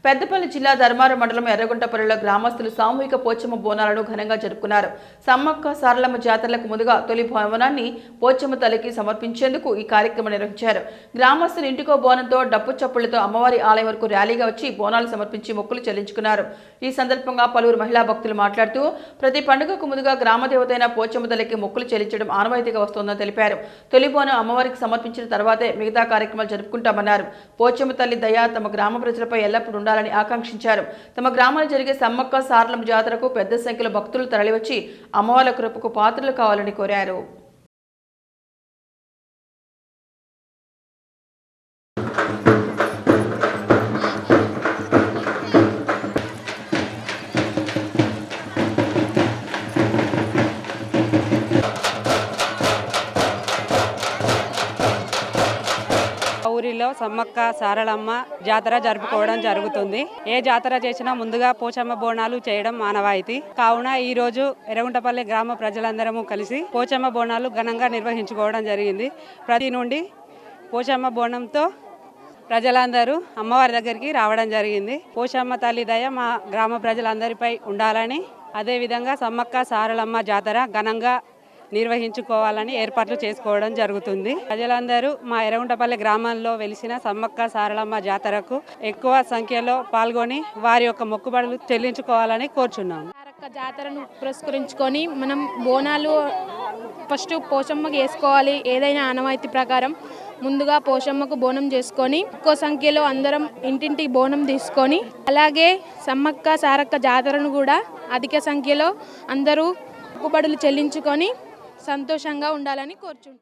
పెద్దపల్లి జిల్లా ధర్మారం మండలం ఎర్రగుంటపల్లిలో గ్రామస్తులు సామూహిక పోచమ్మ బోనాలను ఘనంగా జరుపుకున్నారు. సమ్మక్క సారలమ్మ జాతరలకు ముందుగా తొలి బోనాన్ని పోచమ్మ తల్లికి సమర్పించేందుకు ఈ కార్యక్రమం నిర్వహించారు. గ్రామస్తులు ఇంటికో బోనంతో డప్పు చప్పుళ్లతో అమ్మవారి ఆలయం వరకు ర్యాలీగా వచ్చి బోనాలు సమర్పించి మొక్కులు చెల్లించుకున్నారు. ఈ సందర్భంగా పలువురు మహిళా భక్తులు మాట్లాడుతూ ప్రతి పండుగకు ముందుగా గ్రామ దేవతైన పోచమ్మ తల్లికి మొక్కులు చెల్లించడం ఆనవాయితీగా వస్తోందని తెలిపారు. తొలి బోనం అమ్మవారికి సమర్పించిన తర్వాతే మిగతా కార్యక్రమాలు జరుపుకుంటామన్నారు. పోచమ్మ తల్లి దయ తమ గ్రామ ప్రజలపై ఎల్లప్పుడూ ఉండాలని ఆకాంక్షించారు. తమ గ్రామాల్లో జరిగే సమ్మక్క సారలమ్మ జాతరకు పెద్ద సంఖ్యలో భక్తులు తరలివచ్చి అమ్మవార్ల కృపకు పాత్రలు కావాలని కోరారు. ఊరిలో సమ్మక్క సారలమ్మ జాతర జరుపుకోవడం జరుగుతుంది. ఏ జాతర చేసినా ముందుగా పోచమ్మ బోనాలు చేయడం ఆనవాయితీ. కావున ఈ రోజు ఎర్రగుంటపల్లి గ్రామ ప్రజలందరము కలిసి పోచమ్మ బోనాలు ఘనంగా నిర్వహించుకోవడం జరిగింది. ప్రతి నుండి పోచమ్మ బోనంతో ప్రజలందరూ అమ్మవారి దగ్గరికి రావడం జరిగింది. పోచమ్మ తల్లి దయ మా గ్రామ ప్రజలందరిపై ఉండాలని, అదేవిధంగా సమ్మక్క సారలమ్మ జాతర ఘనంగా నిర్వహించుకోవాలని ఏర్పాట్లు చేసుకోవడం జరుగుతుంది. ప్రజలందరూ మా ఎర్రగుంటపల్లి గ్రామంలో వెలిసిన సమ్మక్క సారలమ్మ జాతరకు ఎక్కువ సంఖ్యలో పాల్గొని వారి యొక్క మొక్కుబడులు చెల్లించుకోవాలని కోరుచున్నాము. జాతరను పురస్కరించుకొని మనం బోనాలు ఫస్ట్ పోచమ్మకు వేసుకోవాలి. ఏదైనా ఆనవాయితీ ప్రకారం ముందుగా పోచమ్మకు బోనం చేసుకొని ఎక్కువ సంఖ్యలో అందరం ఇంటింటికి బోనం తీసుకొని, అలాగే సమ్మక్క సారక్క జాతరను కూడా అధిక సంఖ్యలో అందరూ మొక్కుబడులు చెల్లించుకొని సంతోషంగా ఉండాలని కోరుచుంటున్నాను.